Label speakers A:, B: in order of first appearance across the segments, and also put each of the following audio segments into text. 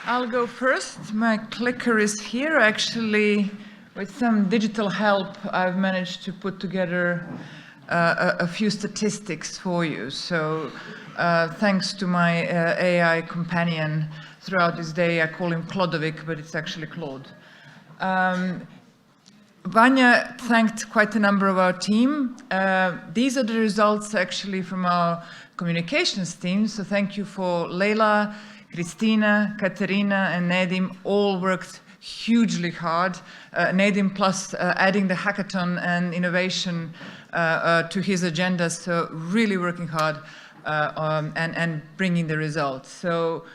A: I'll go first. My clicker is here. Actually, with some digital help, I've managed to put together a few statistics for you. So thanks to my AI companion throughout this day, I call him Clodovic, but it's actually Claude. Vanya thanked quite a number of our team. These are the results actually from our communications team. So thank you for Leila, Christina, Katerina, and Nedim. All worked hugely hard. Nedim plus adding the hackathon and innovation to his agenda. So really working hard and bringing the results. So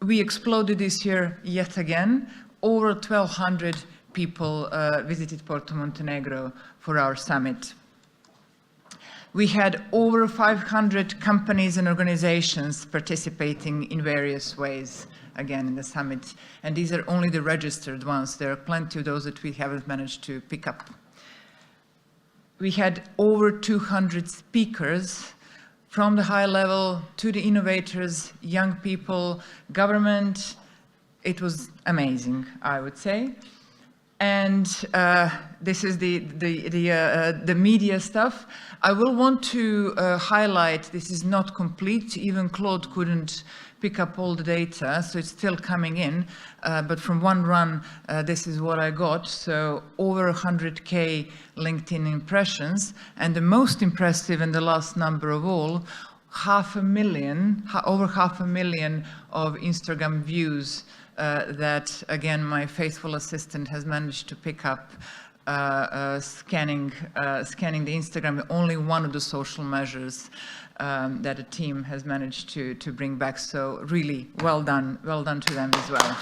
A: we exploded this year yet again. Over 1,200 people visited Porto Montenegro for our summit. We had over 500 companies and organizations participating in various ways, again, in the summit. And these are only the registered ones. There are plenty of those that we haven't managed to pick up. We had over 200 speakers, from the high level to the innovators, young people, government. It was amazing, I would say. And this is the media stuff. I will want to highlight, this is not complete. Even Claude couldn't pick up all the data, so it's still coming in. But from one run, this is what I got. So over 100K LinkedIn impressions. And the most impressive and the last number of all, over 500,000 of Instagram views that, again, my faithful assistant has managed to pick up scanning the Instagram, only one of the social measures that a team has managed to bring back. So really well done to them as well.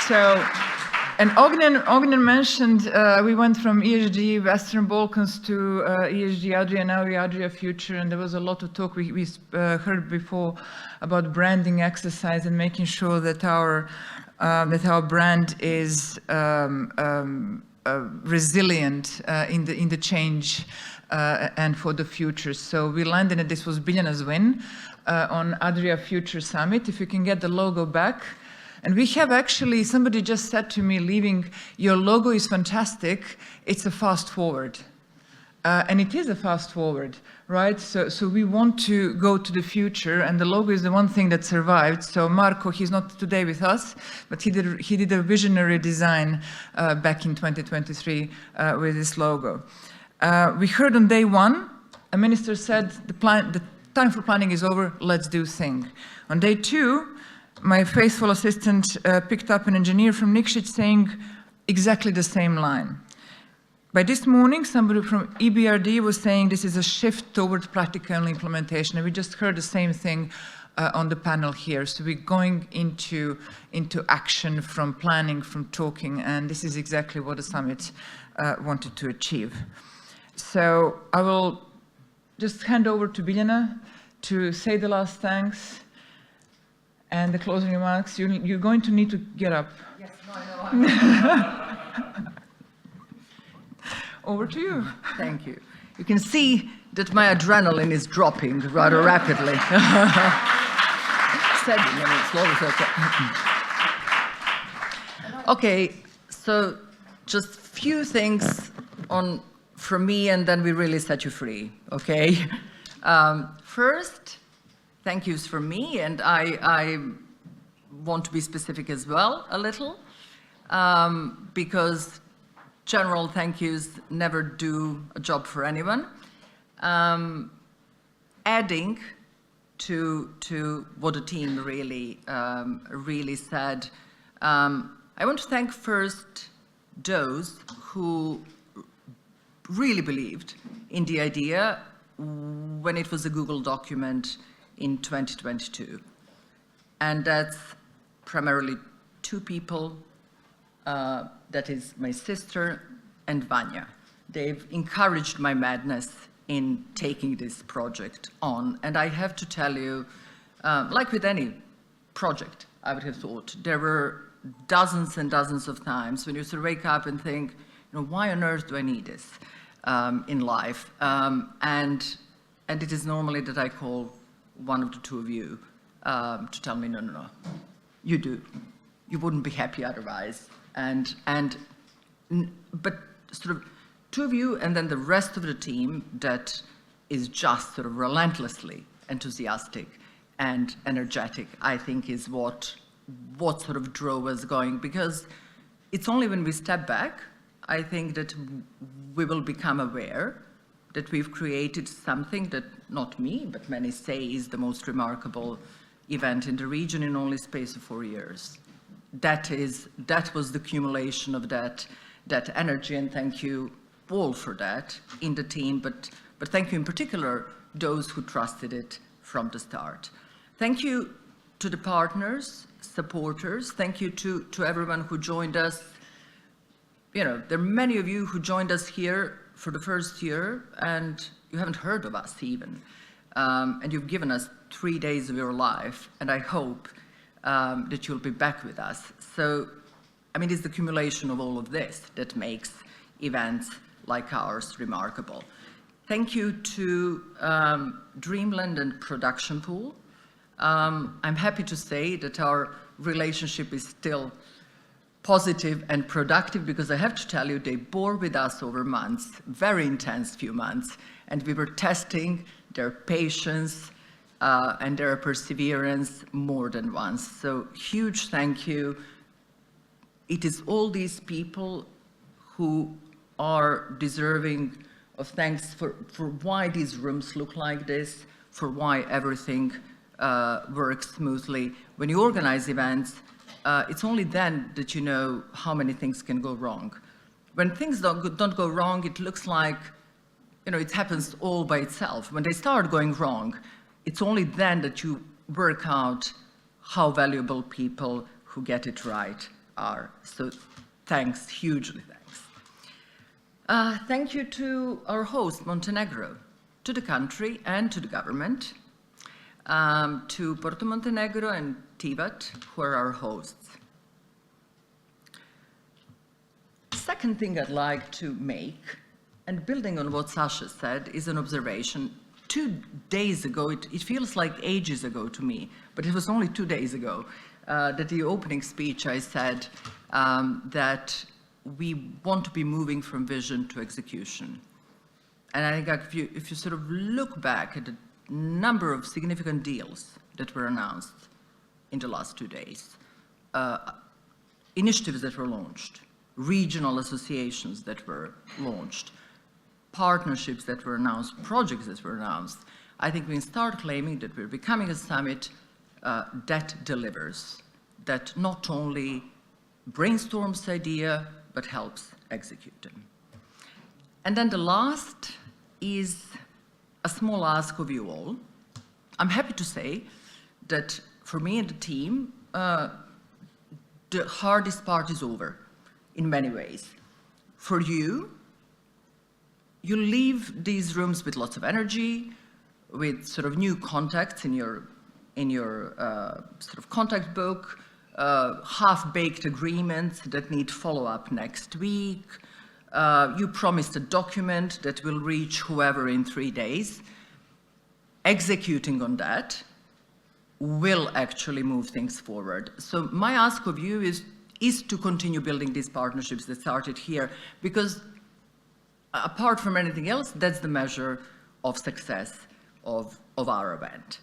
A: So, and Ognen mentioned we went from ESG Western Balkans to ESG Adria, now we Adria Future, and there was a lot of talk we heard before about branding exercise and making sure that our brand is resilient in the change and for the future. So we landed, and this was Biljana's win on Adria Future Summit. If you can get the logo back. And we have actually, somebody just said to me, leaving, your logo is fantastic, it's a fast forward. And it is a fast forward, right? So we want to go to the future, and the logo is the one thing that survived. So Marco, he's not today with us, but he did a visionary design back in 2023 with this logo. We heard on day one, a minister said, the time for planning is over, let's do thing. On day two, my faithful assistant picked up an engineer from Nikšić saying exactly the same line. By this morning, somebody from EBRD was saying this is a shift toward practical implementation, and we just heard the same thing on the panel here. So we're going into action, from planning, from talking, and this is exactly what the summit wanted to achieve. So I will just hand over to Biljana to say the last thanks and the closing remarks. You're going to need to get up.
B: Yes, no, I know.
A: Over to you.
B: Thank you. You can see that my adrenaline is dropping rather rapidly. 7 minutes, okay, so just few things from me, and then we really set you free, okay? First, thank yous from me, and I want to be specific as well a little, because general thank yous never do a job for anyone. Adding to what the team really said, I want to thank first those who really believed in the idea when it was a Google document in 2022. And that's primarily two people, that is my sister and Vanya. They've encouraged my madness in taking this project on. And I have to tell you, like with any project, I would have thought, there were dozens and dozens of times when you sort of wake up and think, why on earth do I need this in life? And it is normally that I call one of the two of you to tell me, no, you do. You wouldn't be happy otherwise. But sort of two of you and then the rest of the team that is just sort of relentlessly enthusiastic and energetic, I think is what sort of drove us going, because it's only when we step back, I think, that we will become aware that we've created something that not me, but many say is the most remarkable event in the region in only space of 4 years. That was the accumulation of that energy, and thank you all for that in the team, but thank you in particular those who trusted it from the start. Thank you to the partners, supporters. Thank you to everyone who joined us. You know, there are many of you who joined us here for the first year and you haven't heard of us even. And you've given us 3 days of your life, and I hope that you'll be back with us. So, I mean, it's the accumulation of all of this that makes events like ours remarkable. Thank you to Dreamland and Production Pool. I'm happy to say that our relationship is still positive and productive, because I have to tell you, they bore with us over months, very intense few months, and we were testing their patience and their perseverance more than once. So huge thank you. It is all these people who are deserving of thanks for why these rooms look like this, for why everything works smoothly. When you organize events, it's only then that you know how many things can go wrong. When things don't go wrong, it looks like, you know, it happens all by itself. When they start going wrong, it's only then that you work out how valuable people who get it right are. So thanks, hugely thanks. Thank you to our host, Montenegro, to the country and to the government, to Porto Montenegro and Tivat, who are our hosts. Second thing I'd like to make, and building on what Sasha said, is an observation. 2 days ago, it feels like ages ago to me, but it was only 2 days ago, that the opening speech I said that we want to be moving from vision to execution. And I think if you sort of look back at the number of significant deals that were announced in the last 2 days, initiatives that were launched, regional associations that were launched, partnerships that were announced, projects that were announced, I think we can start claiming that we're becoming a summit that delivers, that not only brainstorms idea, but helps execute them. And then the last is a small ask of you all. I'm happy to say that for me and the team, the hardest part is over in many ways. For you, you leave these rooms with lots of energy, with sort of new contacts in your sort of contact book, half-baked agreements that need follow-up next week. You promised a document that will reach whoever in 3 days. Executing on that will actually move things forward. So my ask of you is to continue building these partnerships that started here, because apart from anything else, that's the measure of success of our event.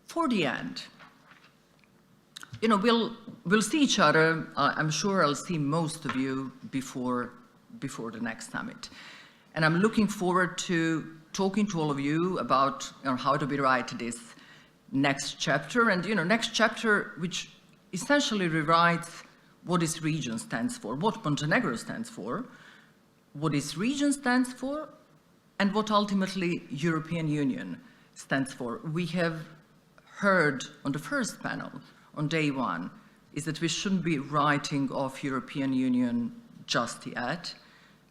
B: For the end, you know, we'll see each other. I'm sure I'll see most of you before the next summit. And I'm looking forward to talking to all of you about, you know, how do we write this next chapter. And, you know, next chapter, which essentially rewrites what this region stands for, what Montenegro stands for, what this region stands for, and what ultimately European Union stands for. We have heard on the first panel, on day one, is that we shouldn't be writing off European Union just yet.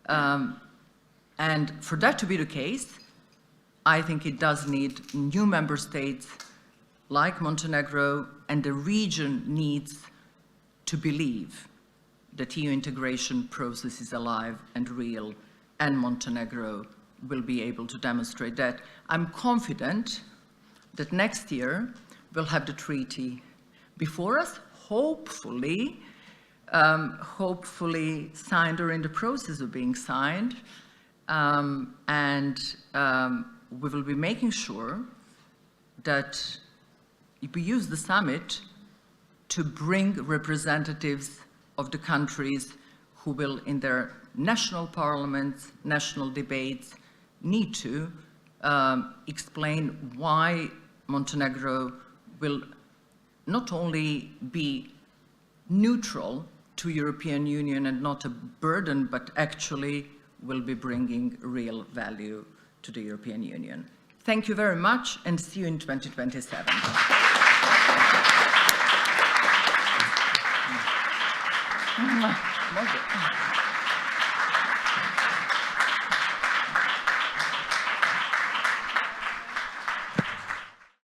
B: And for that to be the case, I think it does need new member states like Montenegro, and the region needs to believe that EU integration process is alive and real, and Montenegro will be able to demonstrate that. I'm confident that next year we'll have the treaty before us, hopefully signed or in the process of being signed, we will be making sure that we use the summit to bring representatives of the countries who will, in their national parliaments, national debates, need to explain why Montenegro will not only be neutral to European Union and not a burden, but actually will be bringing real value to the European Union. Thank you very much, and see you in 2027.